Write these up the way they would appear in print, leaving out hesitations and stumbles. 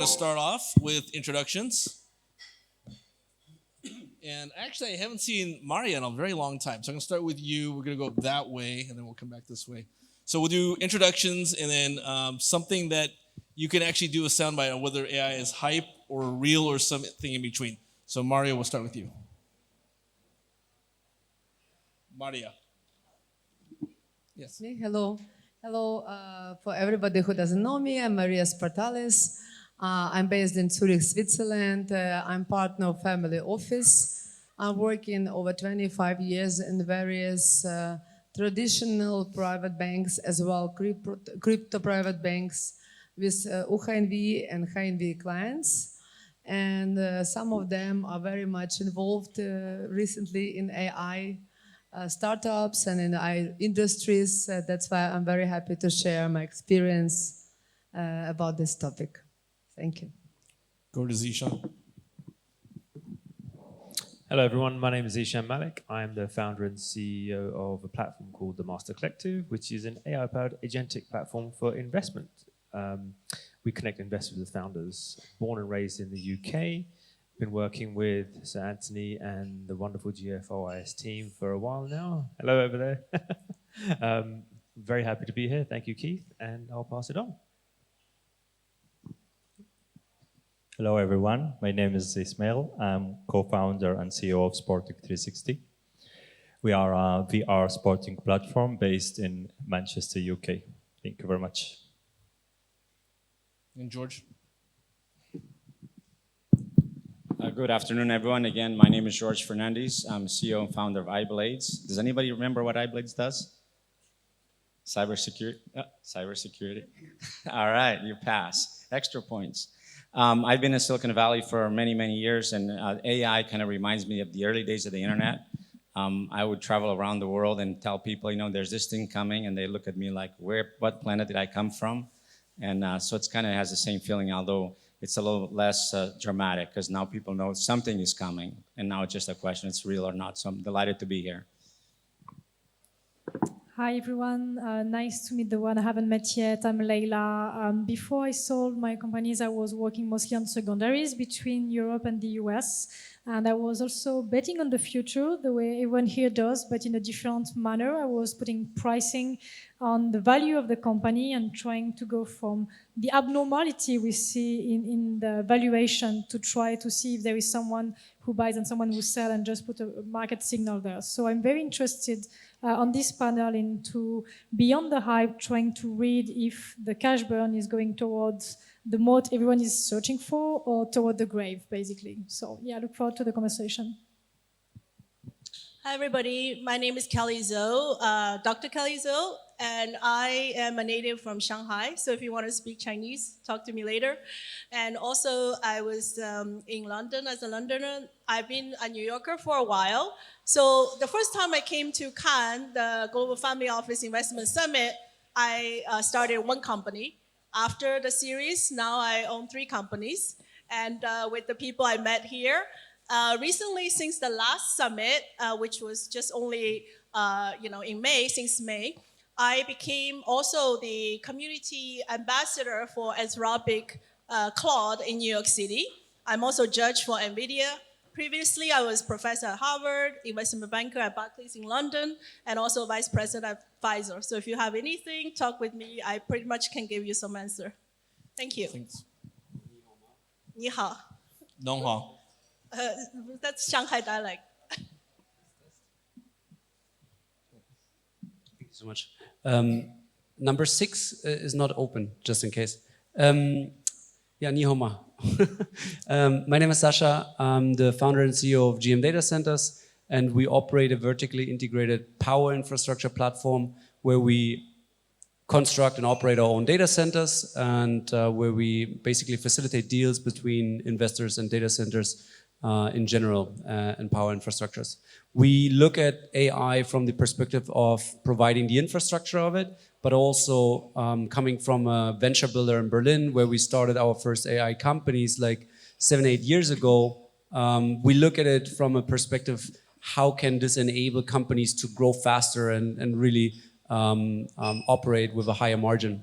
to start off with introductions. And actually, I haven't seen Maria in a very long time. So I'm going to start with you. We're going to go that way, and then we'll come back this way. So we'll do introductions, and then something that you can actually do a soundbite on whether AI is hype or real or something in between. So Maria, we'll start with you. Maria. Yes. Hello. Hello for everybody who doesn't know me. I'm Maria Spartalis. I'm based in Zurich, Switzerland. I'm partner of family office. I'm working over 25 years in various traditional private banks as well, crypto private banks with UHNV and HNV clients. And some of them are very much involved recently in AI startups and in AI industries. That's why I'm very happy to share my experience about this topic. Thank you. Go to Zishan. Hello everyone, my name is Zishan Malik. I'm the founder and CEO of a platform called the Master Collective, which is an AI-powered agentic platform for investment. We connect investors with founders. Born and raised in the UK, been working with Sir Anthony and the wonderful GFOIS team for a while now. Hello over there. Very happy to be here. Thank you, Keith, and I'll pass it on. Hello everyone, my name is Ismail. I'm co-founder and CEO of Sporting 360. We are a VR sporting platform based in Manchester, UK. Thank you very much. And George? Good afternoon, everyone. Again, my name is George Fernandez. I'm CEO and founder of iBlades. Does anybody remember what iBlades does? Cybersecurity. Cybersecurity. All right, you pass. Extra points. I've been in Silicon Valley for many, many years, and AI kind of reminds me of the early days of the internet. I would travel around the world and tell people, there's this thing coming, and they look at me like, what planet did I come from? And so it's kind of has the same feeling, although it's a little less dramatic, because now people know something is coming, and now it's just a question, it's real or not. So I'm delighted to be here. Hi everyone, nice to meet the one I haven't met yet. I'm Leila. Before I sold my companies, I was working mostly on secondaries between Europe and the US. And I was also betting on the future, the way everyone here does, but in a different manner. I was putting pricing on the value of the company and trying to go from the abnormality we see in the valuation to try to see if there is someone who buys and someone who sells and just put a market signal there. So I'm very interested on this panel into beyond the hype, trying to read if the cash burn is going towards the moat everyone is searching for or toward the grave, basically. So yeah, I look forward to the conversation. Hi, everybody. My name is Kelly Zhou, Dr. Kelly Zhou, and I am a native from Shanghai. So if you want to speak Chinese, talk to me later. And also, I was in London as a Londoner. I've been a New Yorker for a while. So the first time I came to Cannes, the Global Family Office Investment Summit, I started one company. After the series, now I own 3 companies. And with the people I met here, recently, since the last summit, which was just only in May, since May, I became also the community ambassador for Anthropic Claude in New York City. I'm also judge for NVIDIA. Previously, I was professor at Harvard, investment banker at Barclays in London, and also vice president at Pfizer. So if you have anything, talk with me. I pretty much can give you some answer. Thank you. Thanks. 你好. 侬好. That's Shanghai dialect. Thank you so much. Number 6 is not open, just in case. Yeah, ni hao ma. My name is Sasha. I'm the founder and CEO of GM Data Centers, and we operate a vertically integrated power infrastructure platform where we construct and operate our own data centers, and where we basically facilitate deals between investors and data centers in general, and power infrastructures. We look at AI from the perspective of providing the infrastructure of it, but also coming from a venture builder in Berlin, where we started our first AI companies like 7-8 years ago. We look at it from a perspective, how can this enable companies to grow faster and really operate with a higher margin?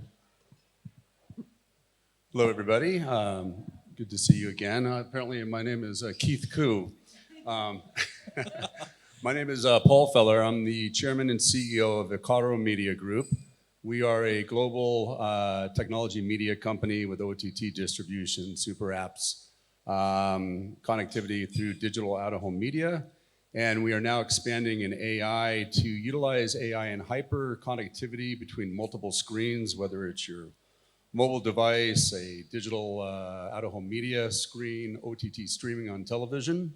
Hello, everybody. Good to see you again. Apparently, my name is Keith Koo. My name is Paul Feller. I'm the chairman and CEO of Icaro Media Group. We are a global technology media company with OTT distribution, super apps, connectivity through digital out-of-home media. And we are now expanding in AI to utilize AI and hyper connectivity between multiple screens, whether it's your mobile device, a digital out-of-home media screen, OTT streaming on television,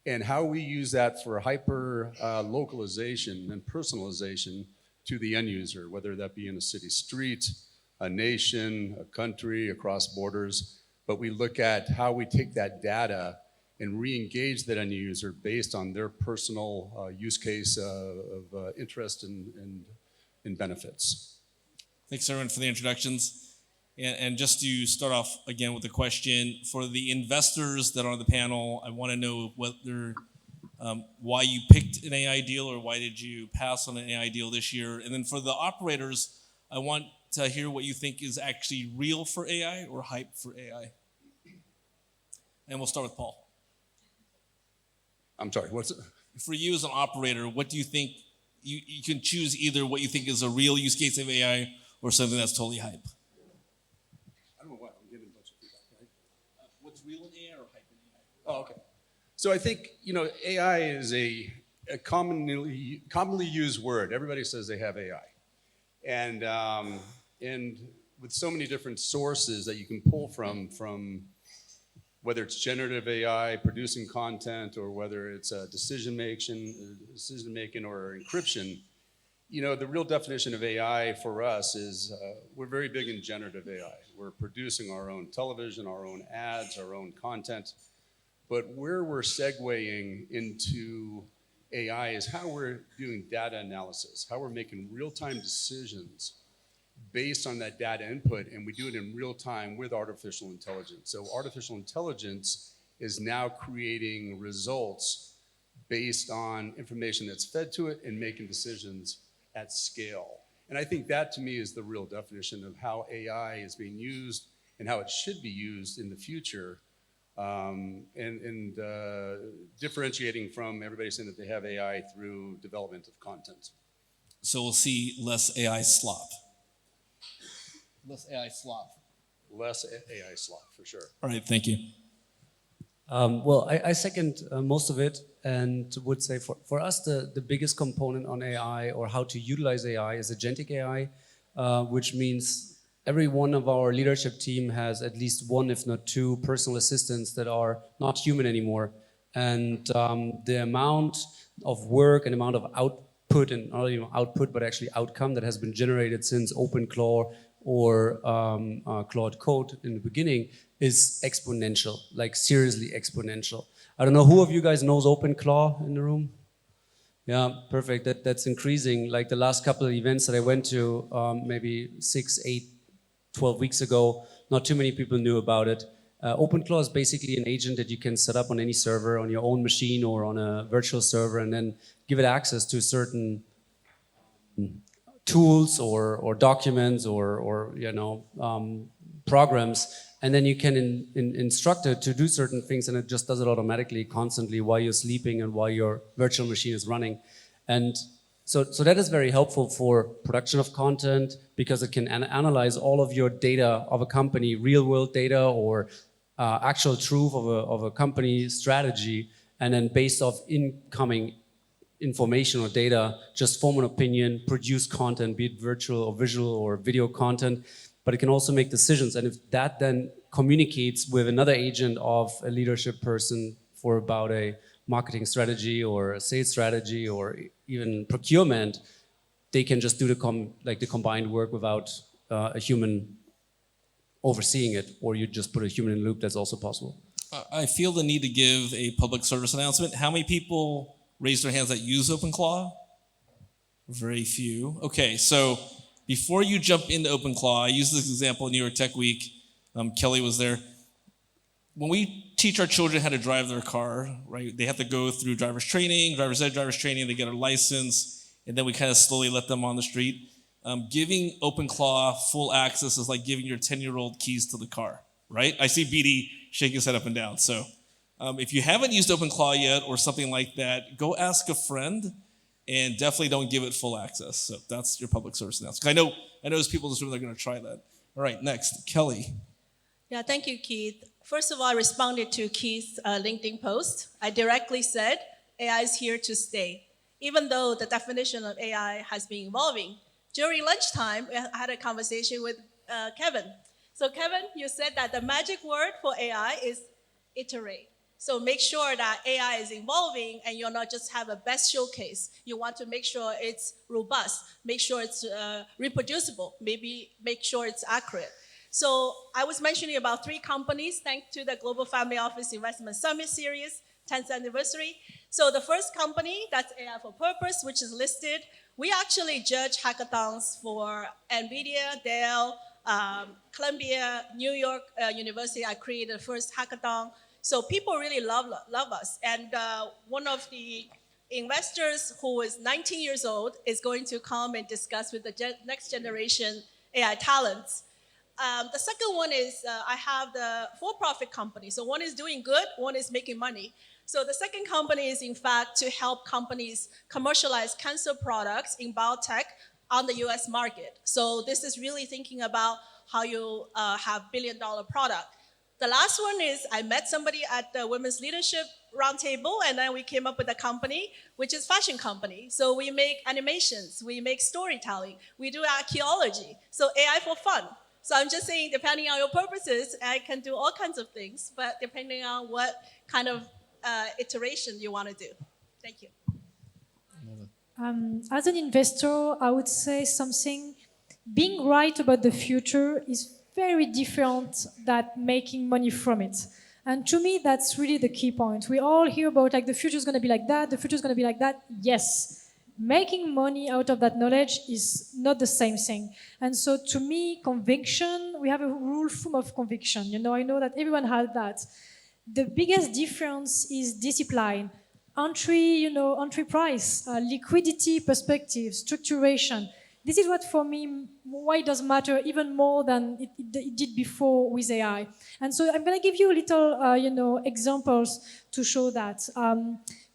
and how we use that for hyper localization and personalization to the end user, whether that be in a city street, a nation, a country, across borders. But we look at how we take that data and re-engage that end user based on their personal use case of interest and benefits. Thanks, everyone, for the introductions. And just to start off again with a question, for the investors that are on the panel, I want to know whether why you picked an AI deal or why did you pass on an AI deal this year? And then for the operators, I want to hear what you think is actually real for AI or hype for AI. And we'll start with Paul. I'm sorry, what's it? For you as an operator, what do you think, you can choose either what you think is a real use case of AI or something that's totally hype. I don't know why I'm getting a bunch of feedback, right? What's real in AI or hype in AI? Oh, okay. So I think, AI is a commonly used word. Everybody says they have AI. And with so many different sources that you can pull from whether it's generative AI, producing content, or whether it's decision making or encryption, the real definition of AI for us is we're very big in generative AI. We're producing our own television, our own ads, our own content. But where we're segueing into AI is how we're doing data analysis, how we're making real-time decisions based on that data input, and we do it in real time with artificial intelligence. So artificial intelligence is now creating results based on information that's fed to it and making decisions at scale. And I think that to me is the real definition of how AI is being used and how it should be used in the future, and differentiating from everybody saying that they have AI through development of content. So we'll see less AI slop. Less AI slop. Less AI slop, for sure. All right, thank you. Well, I second most of it and would say for us, the biggest component on AI or how to utilize AI is agentic AI, which means every one of our leadership team has at least one, if not two, personal assistants that are not human anymore. And the amount of work and amount of output, and not even output, but actually outcome that has been generated since OpenClaw or Claude Code in the beginning is exponential, like seriously exponential. I don't know, who of you guys knows OpenClaw in the room? Yeah, perfect, that's increasing. Like the last couple of events that I went to, maybe 6, 8, 12 weeks ago, not too many people knew about it. OpenClaw is basically an agent that you can set up on any server, on your own machine or on a virtual server, and then give it access to certain tools or documents or programs, and then you can instruct it to do certain things, and it just does it automatically, constantly, while you're sleeping and while your virtual machine is running. And so that is very helpful for production of content, because it can analyze all of your data of a company, real world data or actual truth of a company strategy, and then based off incoming information or data, just form an opinion, produce content, be it virtual or visual or video content, but it can also make decisions. And if that then communicates with another agent of a leadership person for about a marketing strategy or a sales strategy or even procurement, they can just do the combined work without a human overseeing it, or you just put a human in the loop. That's also possible. I feel the need to give a public service announcement. How many people raised their hands that use OpenClaw? Very few. Okay, so before you jump into OpenClaw, I use this example in New York Tech Week. Kelly was there. When we teach our children how to drive their car, right, they have to go through driver's ed, driver's training, they get a license, and then we kind of slowly let them on the street. giving OpenClaw full access is like giving your 10-year-old keys to the car, right? I see BD shaking his head up and down. So if you haven't used OpenClaw yet or something like that, go ask a friend and definitely don't give it full access. So that's your public service announcement. I know there's people in this room that are going to try that. All right, next, Kelly. Yeah, thank you, Keith. First of all, I responded to Keith's LinkedIn post. I directly said AI is here to stay, even though the definition of AI has been evolving. During lunchtime, I had a conversation with Kevin. So Kevin, you said that the magic word for AI is iterate. So make sure that AI is evolving and you'll not just have a best showcase. You want to make sure it's robust, make sure it's reproducible, maybe make sure it's accurate. So I was mentioning about 3 companies thanks to the Global Family Office Investment Summit Series, 10th anniversary. So the first company, that's AI for Purpose, which is listed. We actually judge hackathons for NVIDIA, Dell, Columbia, New York University. I created the first hackathon. So people really love us. And one of the investors who is 19 years old is going to come and discuss with the next generation AI talents. The second one is I have the for-profit company. So one is doing good, one is making money. So the second company is, in fact, to help companies commercialize cancer products in biotech on the US market. So this is really thinking about how you have billion-dollar product. The last one is I met somebody at the Women's Leadership Roundtable, and then we came up with a company, which is fashion company. So we make animations, we make storytelling, we do archaeology. So AI for fun. So I'm just saying, depending on your purposes, I can do all kinds of things, but depending on what kind of iteration you want to do. Thank you. As an investor, I would say something, being right about the future is very different than making money from it. And to me, that's really the key point. We all hear about like the future is going to be like that, the future is going to be like that. Yes. Making money out of that knowledge is not the same thing. And so to me, conviction, we have a rule full of conviction. You know, I know that everyone has that. The biggest difference is discipline. Entry price, liquidity perspective, structuration. This is what, for me, why it does matter even more than it did before with AI. And so I'm going to give you a little, examples to show that.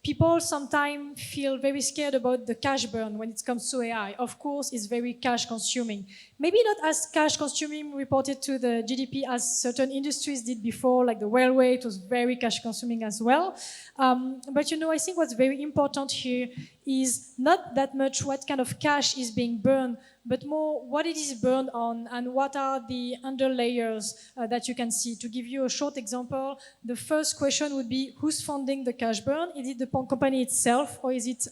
People sometimes feel very scared about the cash burn when it comes to AI. Of course, it's very cash consuming. Maybe not as cash consuming reported to the GDP as certain industries did before, like the railway, it was very cash consuming as well. But I think what's very important here is not that much what kind of cash is being burned, but more what it is burned on and what are the underlayers that you can see. To give you a short example, the first question would be, who's funding the cash burn? Is it the company itself, or is it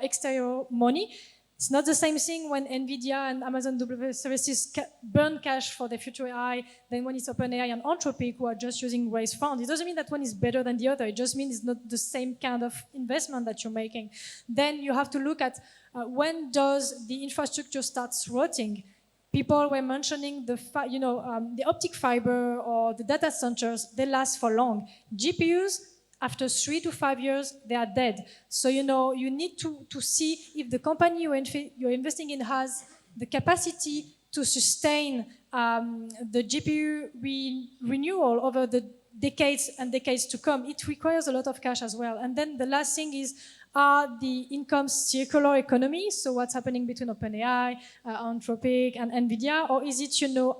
exterior money? It's not the same thing when NVIDIA and Amazon Web Services burn cash for their future AI than when it's OpenAI and Anthropic who are just using raised funds. It doesn't mean that one is better than the other. It just means it's not the same kind of investment that you're making. Then you have to look at when does the infrastructure start rotting. People were mentioning the optic fiber or the data centers, they last for long. GPUs, after 3 to 5 years, they are dead. So, you need to see if the company you're investing in has the capacity to sustain the GPU renewal over the decades and decades to come. It requires a lot of cash as well. And then the last thing is, are the incomes circular economy? So what's happening between OpenAI, Anthropic, and NVIDIA? Or is it,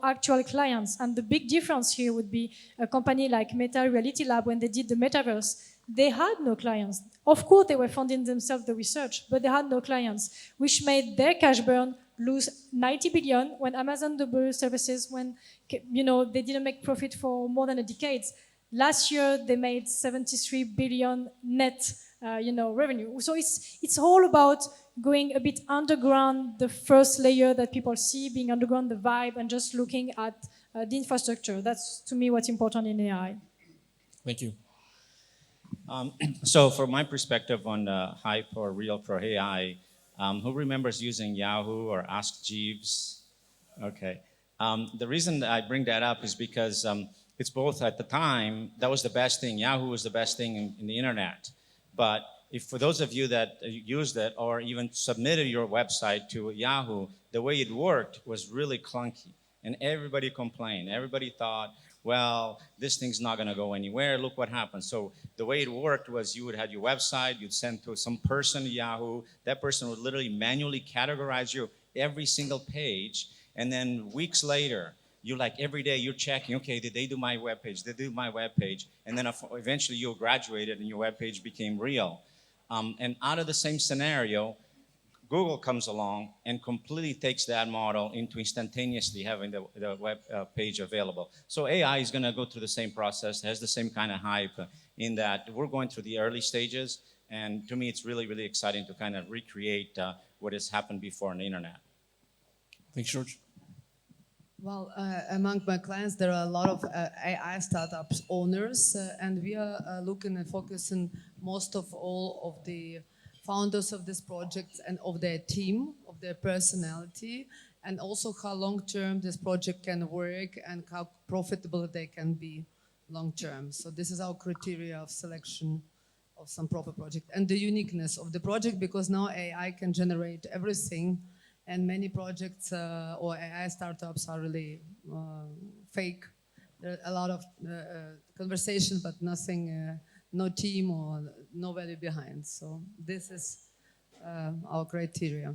actual clients? And the big difference here would be a company like Meta Reality Lab, when they did the metaverse, they had no clients. Of course, they were funding themselves the research, but they had no clients, which made their cash burn lose 90 billion when Amazon Web Services, when they didn't make profit for more than a decade. Last year, they made 73 billion net revenue. So it's all about going a bit underground, the first layer that people see, being underground, the vibe, and just looking at the infrastructure. That's, to me, what's important in AI. Thank you. So from my perspective on the hype or real for AI, who remembers using Yahoo or Ask Jeeves? Okay. The reason that I bring that up is because it's both at the time, that was the best thing. Yahoo was the best thing in the internet. But if for those of you that used it or even submitted your website to Yahoo, the way it worked was really clunky. And everybody complained. Everybody thought, well, this thing's not going to go anywhere. Look what happened. So the way it worked was you would have your website, you'd send to some person at Yahoo. That person would literally manually categorize you every single page. And then weeks later, you like every day you're checking, okay, did they do my webpage? Did they do my webpage? And then eventually you graduated and your webpage became real. And out of the same scenario, Google comes along and completely takes that model into instantaneously having the web page available. So AI is going to go through the same process, has the same kind of hype in that we're going through the early stages. And to me, it's really, really exciting to kind of recreate what has happened before on the internet. Thanks, George. Well, among my clients, there are a lot of AI startups owners, and we are looking and focusing most of all of the founders of this project and of their team, of their personality, and also how long-term this project can work and how profitable they can be long-term. So this is our criteria of selection of some proper project, and the uniqueness of the project, because now AI can generate everything. And many projects or AI startups are really fake. There are a lot of conversation, but nothing, no team or no value behind. So this is our criteria.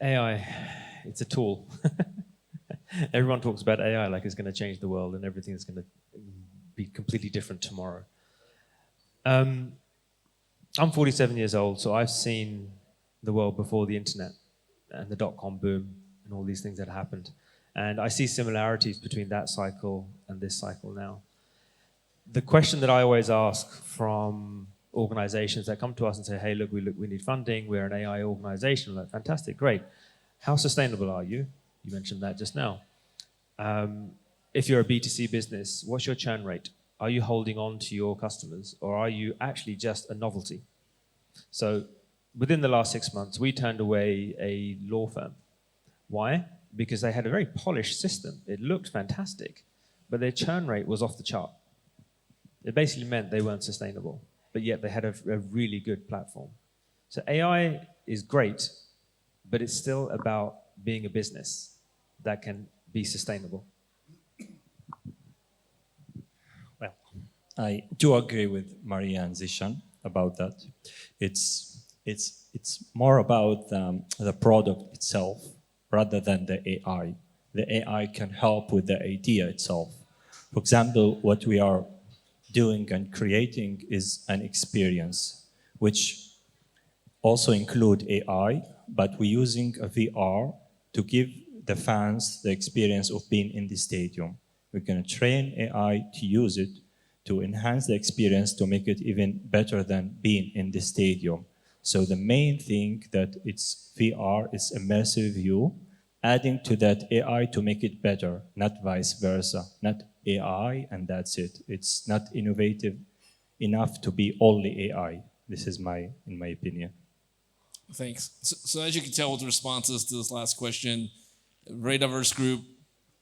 AI, it's a tool. Everyone talks about AI like it's going to change the world and everything is going to be completely different tomorrow. I'm 47 years old, so I've seen the world before the internet and the dot-com boom and all these things that happened. And I see similarities between that cycle and this cycle now. The question that I always ask from organizations that come to us and say, hey, look, we need funding, we're an AI organization. I'm like, fantastic, great. How sustainable are you? You mentioned that just now. If you're a B2C business, what's your churn rate? Are you holding on to your customers, or are you actually just a novelty? So within the last 6 months, we turned away a law firm. Why? Because they had a very polished system. It looked fantastic, but their churn rate was off the chart. It basically meant they weren't sustainable, but yet they had a really good platform. So AI is great, but it's still about being a business that can be sustainable. Well, I do agree with Maria and Zishan about that. It's more about the product itself rather than the AI. The AI can help with the idea itself. For example, what we are doing and creating is an experience which also include AI, but we're using a VR to give the fans the experience of being in the stadium. We're going to train AI to use it to enhance the experience to make it even better than being in the stadium. So the main thing that it's VR is immersive view, adding to that AI to make it better, not vice versa, not AI and that's it. It's not innovative enough to be only AI. This is in my opinion. Thanks. So as you can tell with the responses to this last question, very diverse group,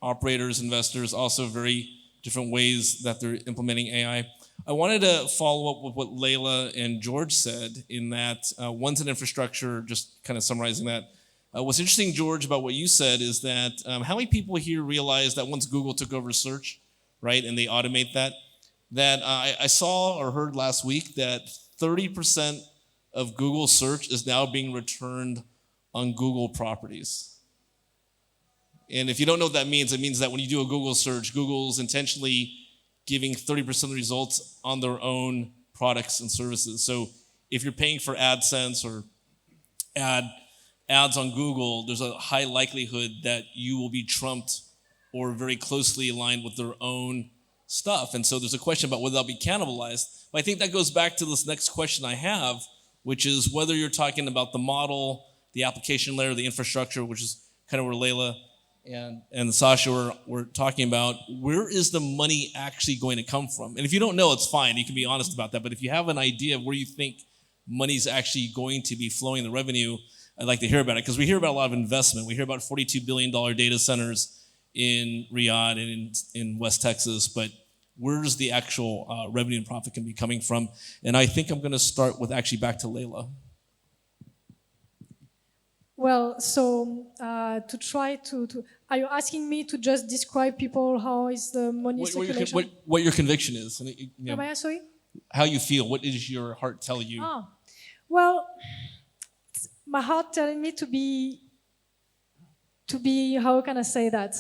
operators, investors, also very different ways that they're implementing AI. I wanted to follow up with what Leila and George said in that one's an infrastructure, just kind of summarizing that. What's interesting, George, about what you said is that how many people here realize that once Google took over search, right, and they automate that, I saw or heard last week that 30% of Google search is now being returned on Google properties. And if you don't know what that means, it means that when you do a Google search, Google's intentionally giving 30% of the results on their own products and services. So if you're paying for AdSense or ads on Google, there's a high likelihood that you will be trumped or very closely aligned with their own stuff. And so there's a question about whether they'll be cannibalized. But I think that goes back to this next question I have, which is whether you're talking about the model, the application layer, the infrastructure, which is kind of where Leila and Sasha were talking about, where is the money actually going to come from? And if you don't know, it's fine. You can be honest about that. But if you have an idea of where you think money's actually going to be flowing, the revenue, I'd like to hear about it, because we hear about a lot of investment. We hear about $42 billion data centers in Riyadh and in West Texas, but where's the actual revenue and profit can be coming from? And I think I'm going to start with actually back to Layla. Well, so to try to, are you asking me to just describe people how is the money circulation? What your conviction is, and you know, Am I sorry? how you feel. What does your heart tell you? Ah, well, my heart telling me to be, how can I say that?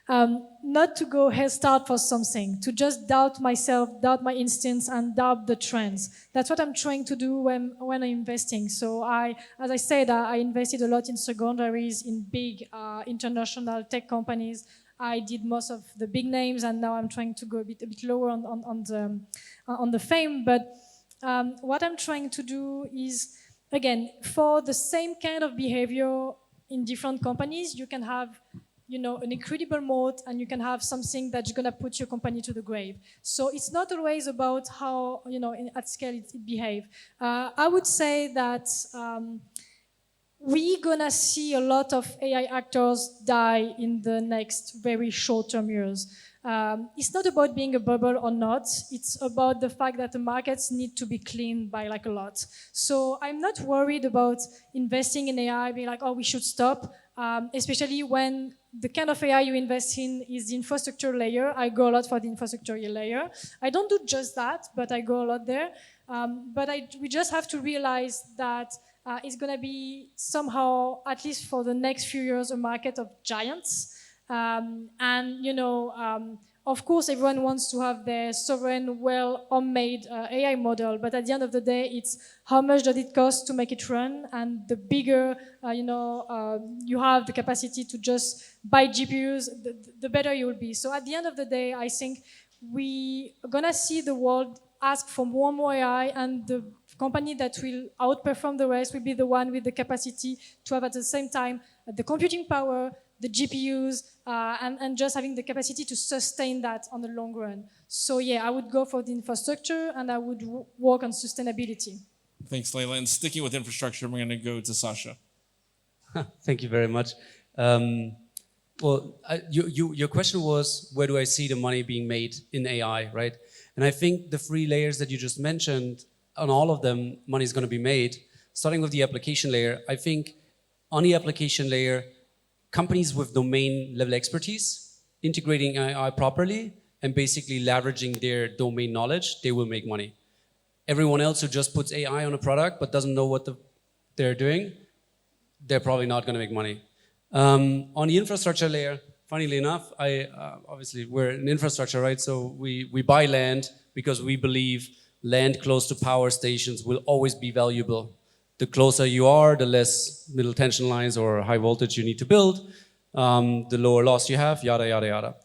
Not to go head start for something, to just doubt myself, doubt my instincts, and doubt the trends. That's what I'm trying to do when I'm investing. So as I said, I invested a lot in secondaries, in big international tech companies. I did most of the big names, and now I'm trying to go a bit lower on the fame. But what I'm trying to do is, again, for the same kind of behavior in different companies, you can have, you know, an incredible moat, and you can have something that's going to put your company to the grave. So it's not always about how, you know, at scale it behave. I would say that we're going to see a lot of AI actors die in the next very short-term years. It's not about being a bubble or not. It's about the fact that the markets need to be cleaned by like a lot. So I'm not worried about investing in AI, being like, oh, we should stop, especially when the kind of AI you invest in is the infrastructure layer. I go a lot for the infrastructure layer. I don't do just that, but I go a lot there. But we just have to realize that it's going to be somehow, at least for the next few years, a market of giants. And, you know, of course, everyone wants to have their sovereign, well-homemade AI model, but at the end of the day, it's how much does it cost to make it run, and the bigger, you have the capacity to just buy GPUs, the better you will be. So at the end of the day, I think we are gonna see the world ask for more and more AI, and the company that will outperform the rest will be the one with the capacity to have at the same time the computing power, the GPUs, and just having the capacity to sustain that on the long run. So yeah, I would go for the infrastructure, and I would work on sustainability. Thanks, Layla. And sticking with infrastructure, we're going to go to Sasha. Thank you very much. Well, your question was, where do I see the money being made in AI, right? And I think the 3 layers that you just mentioned, on all of them, money is going to be made. Starting with the application layer, I think on the application layer, companies with domain level expertise, integrating AI properly, and basically leveraging their domain knowledge, they will make money. Everyone else who just puts AI on a product but doesn't know what they're doing, they're probably not going to make money. On the infrastructure layer, funnily enough, obviously we're in infrastructure, right? So we buy land because we believe land close to power stations will always be valuable. The closer you are, the less middle tension lines or high voltage you need to build, the lower loss you have, yada, yada, yada.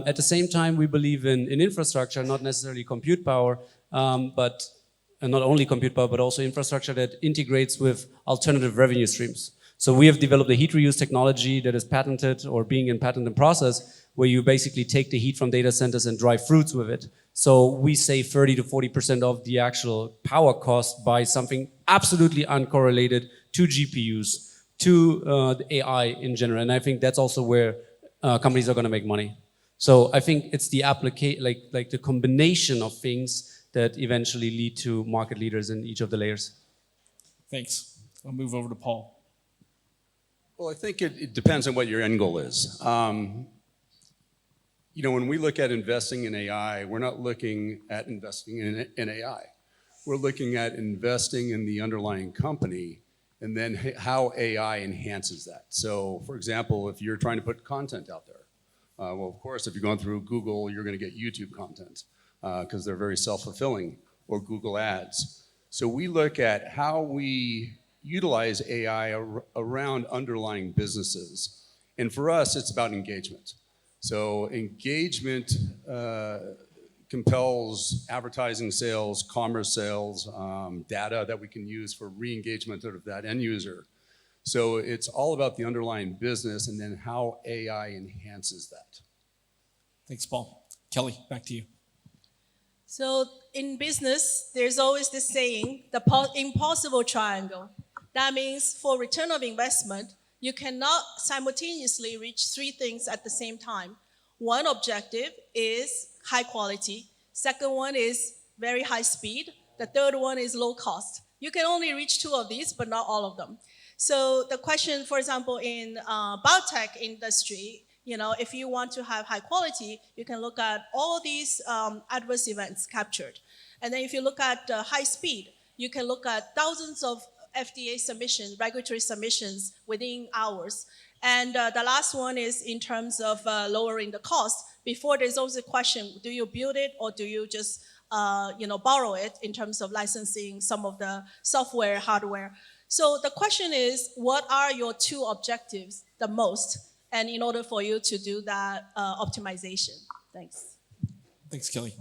At the same time, we believe in infrastructure, not necessarily compute power, but not only compute power, but also infrastructure that integrates with alternative revenue streams. So we have developed a heat reuse technology that is patented or being in patent and process, where you basically take the heat from data centers and dry fruits with it. So we save 30 to 40% of the actual power cost by something absolutely uncorrelated to GPUs, to the AI in general. And I think that's also where companies are going to make money. So I think it's the like the combination of things that eventually lead to market leaders in each of the layers. Thanks. I'll move over to Paul. Well, I think it depends on what your end goal is. You know, when we look at investing in AI, we're not looking at investing in AI. We're looking at investing in the underlying company and then how AI enhances that. So, for example, if you're trying to put content out there, well, of course, if you're going through Google, you're going to get YouTube content because they're very self-fulfilling, or Google Ads. So we look at how we utilize AI around underlying businesses. And for us, it's about engagement. So engagement compels advertising sales, commerce sales, data that we can use for re-engagement of that end user. So it's all about the underlying business and then how AI enhances that. Thanks, Paul. Kelly, back to you. So in business, there's always this saying, the impossible triangle. That means for return of investment, you cannot simultaneously reach 3 things at the same time. One objective is high quality. Second one is very high speed. The third one is low cost. You can only reach two of these, but not all of them. So the question, for example, in biotech industry, if you want to have high quality, you can look at all these adverse events captured. And then if you look at high speed, you can look at thousands of FDA submissions, regulatory submissions within hours. And the last one is in terms of lowering the cost. Before, there's always a question, do you build it or do you just borrow it in terms of licensing some of the software, hardware? So the question is, what are your two objectives the most? And in order for you to do that optimization. Thanks. Thanks, Kelly.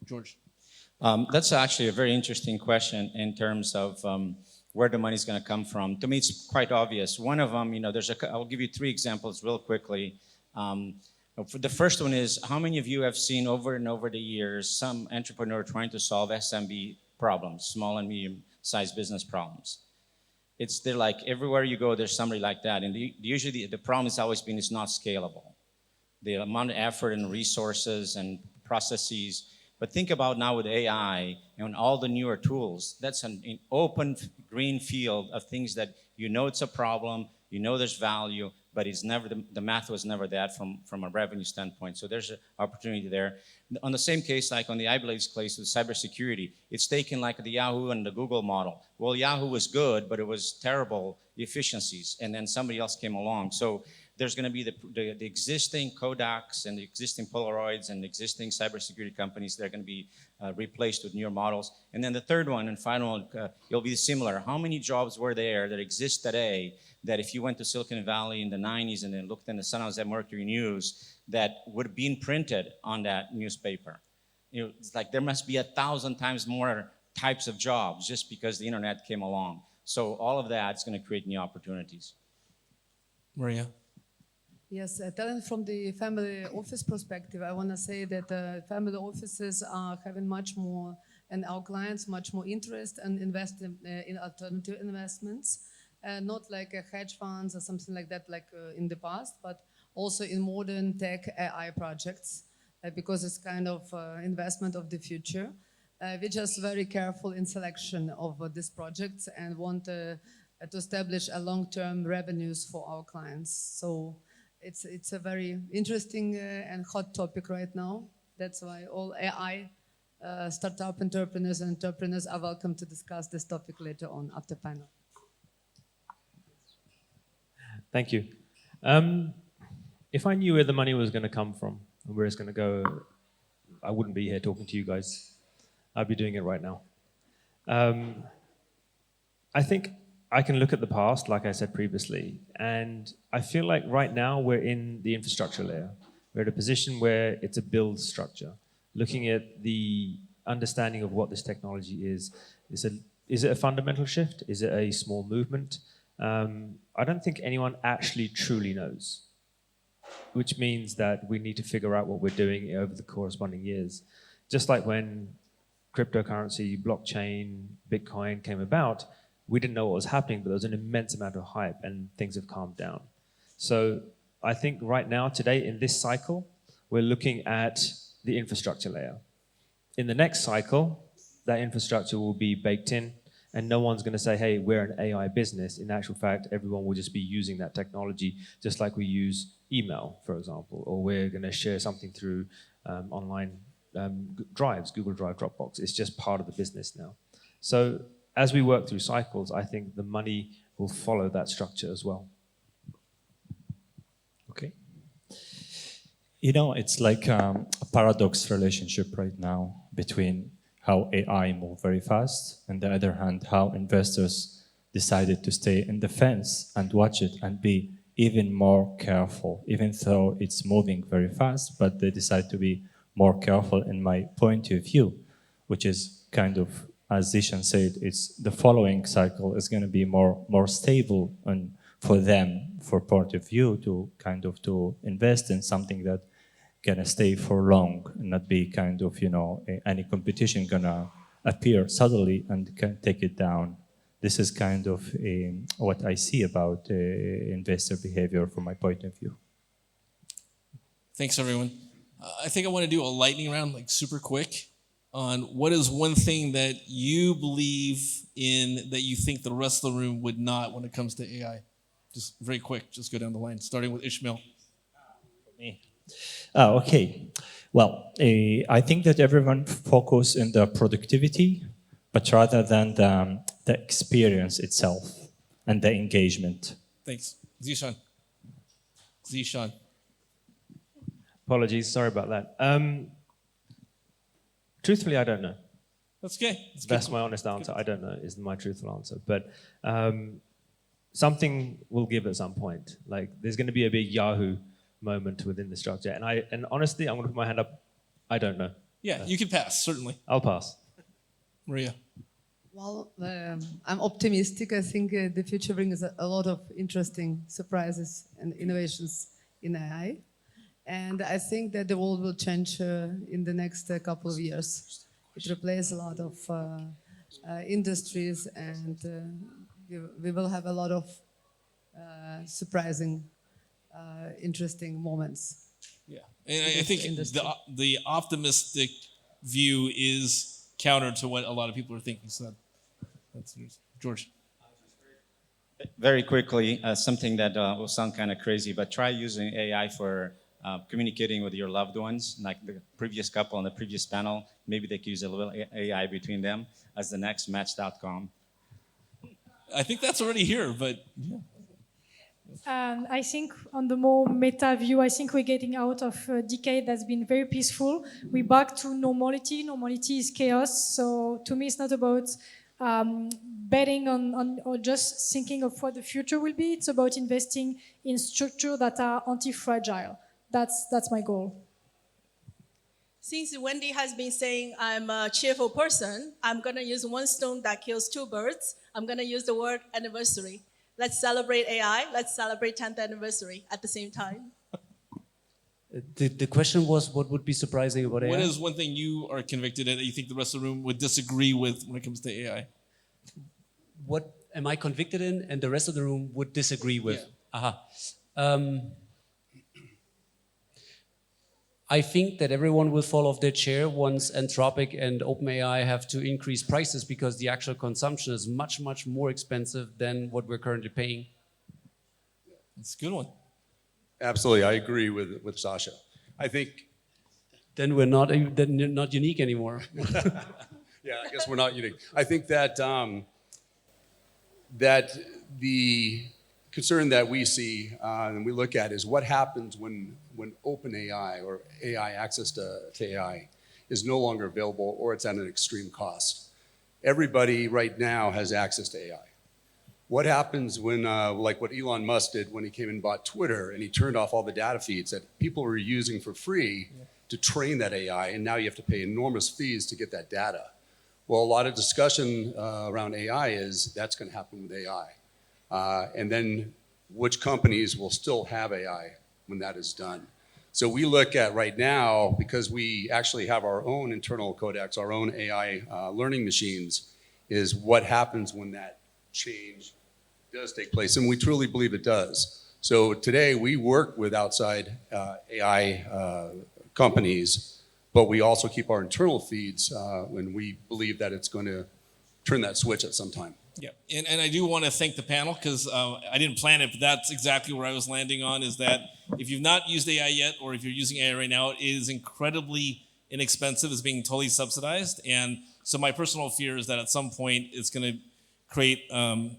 George. That's actually a very interesting question in terms of where the money is going to come from. To me, it's quite obvious. One of them, I'll give you three examples real quickly. The first one is, how many of you have seen over and over the years some entrepreneur trying to solve SMB problems, small and medium-sized business problems? They're like, everywhere you go, there's somebody like that. And usually the problem has always been it's not scalable. The amount of effort and resources and processes. But think about now with AI and all the newer tools, that's an open green field of things that it's a problem, there's value, but it's never the math was never that from a revenue standpoint. So there's an opportunity there. On the same case, like on the iBlades case with cybersecurity, it's taken like the Yahoo and the Google model. Well, Yahoo was good, but it was terrible efficiencies, and then somebody else came along. So there's going to be the existing Kodaks and the existing Polaroids and the existing cybersecurity companies that are going to be replaced with newer models. And then the third one and final one, it'll be similar. How many jobs were there that exist today that if you went to Silicon Valley in the 90s and then looked in the San Jose Mercury News that would have been printed on that newspaper? It's like there must be 1,000 times more types of jobs just because the internet came along. So all of that is going to create new opportunities. Maria. Yes, talent from the family office perspective, I want to say that family offices are having much more, and our clients much more interest and invest in alternative investments, not like hedge funds or something like that, like in the past, but also in modern tech AI projects, because it's kind of investment of the future. We're just very careful in selection of these projects and want to establish a long-term revenues for our clients. So it's a very interesting and hot topic right now. That's why all AI startup entrepreneurs and entrepreneurs are welcome to discuss this topic later on after panel. Thank you. If I knew where the money was going to come from and where it's going to go, I wouldn't be here talking to you guys. I'd be doing it right now. I think I can look at the past, like I said previously, and I feel like right now we're in the infrastructure layer. We're at a position where it's a build structure, looking at the understanding of what this technology is. Is it a fundamental shift? Is it a small movement? I don't think anyone actually truly knows, which means that we need to figure out what we're doing over the corresponding years. Just like when cryptocurrency, blockchain, Bitcoin came about, we didn't know what was happening, but there was an immense amount of hype and things have calmed down. So I think right now, today, in this cycle, we're looking at the infrastructure layer. In the next cycle, that infrastructure will be baked in and no one's going to say, hey, we're an AI business. In actual fact, everyone will just be using that technology just like we use email, for example, or we're going to share something through online drives, Google Drive, Dropbox. It's just part of the business now. So as we work through cycles, I think the money will follow that structure as well. Okay. It's like a paradox relationship right now between how AI moved very fast, and on the other hand, how investors decided to stay in the fence and watch it and be even more careful, even though it's moving very fast, but they decide to be more careful in my point of view, which is kind of, as Zishan said, it's the following cycle is going to be more stable, and for them, for point of view, to kind of to invest in something that gonna stay for long and not be kind of any competition gonna appear suddenly and can take it down. This is kind of what I see about investor behavior from my point of view. Thanks, everyone. I think I want to do a lightning round, like super quick, on what is one thing that you believe in that you think the rest of the room would not when it comes to AI. Just very quick, just go down the line, starting with Ishmael. Me. Okay. Well, I think that everyone focus on the productivity, but rather than the experience itself and the engagement. Thanks. Zishan. Zishan. Apologies, sorry about that. Truthfully, I don't know. That's okay. That's my honest answer. I don't know is my truthful answer. But something will give at some point. Like there's going to be a big Yahoo moment within the structure. And honestly, I'm going to put my hand up. I don't know. Yeah, you can pass, certainly. I'll pass. Maria. Well, I'm optimistic. I think the future brings a lot of interesting surprises and innovations in AI. And I think that the world will change in the next couple of years. It replaces a lot of industries, and we will have a lot of surprising, interesting moments. Yeah, and I think the optimistic view is counter to what a lot of people are thinking. So that's George. Very quickly, something that will sound kind of crazy, but try using AI for communicating with your loved ones, like the previous couple on the previous panel. Maybe they could use a little AI between them as the next Match.com. I think that's already here, but yeah. And I think on the more meta view, I think we're getting out of a decade that's been very peaceful. We're back to normality. Normality is chaos. So to me, it's not about betting on or just thinking of what the future will be. It's about investing in structures that are anti-fragile. That's my goal. Since Wendy has been saying I'm a cheerful person, I'm going to use one stone that kills two birds. I'm going to use the word anniversary. Let's celebrate AI. Let's celebrate 10th anniversary at the same time. The question was, what would be surprising about AI? What is one thing you are convicted in that you think the rest of the room would disagree with when it comes to AI? What am I convicted in and the rest of the room would disagree with? Yeah. Aha. I think that everyone will fall off their chair once Anthropic and OpenAI have to increase prices because the actual consumption is much, much more expensive than what we're currently paying. That's a good one. Absolutely, I agree with Sasha. I think. Then we're not unique anymore. Yeah, I guess we're not unique. I think that that the concern that we see and we look at is what happens when OpenAI or AI access to AI is no longer available or it's at an extreme cost. Everybody right now has access to AI. What happens when, like what Elon Musk did when he came and bought Twitter and he turned off all the data feeds that people were using for free to train that AI, and now you have to pay enormous fees to get that data. Well, a lot of discussion around AI is that's going to happen with AI. And then which companies will still have AI when that is done. So we look at right now, because we actually have our own internal codex, our own AI learning machines, is what happens when that change does take place. And we truly believe it does. So today we work with outside AI companies, but we also keep our internal feeds when we believe that it's going to turn that switch at some time. Yeah, and I do want to thank the panel because I didn't plan it, but that's exactly where I was landing on, is that if you've not used AI yet, or if you're using AI right now, it is incredibly inexpensive. It's being totally subsidized. And so my personal fear is that at some point it's going to create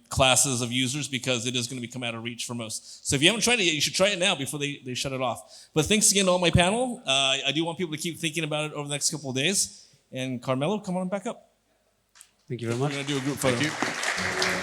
classes of users because it is going to become out of reach for most. So if you haven't tried it yet, you should try it now before they shut it off. But thanks again to all my panel. I do want people to keep thinking about it over the next couple of days. And Carmelo, come on back up. Thank you very much. We're going to do a group photo. Thank you.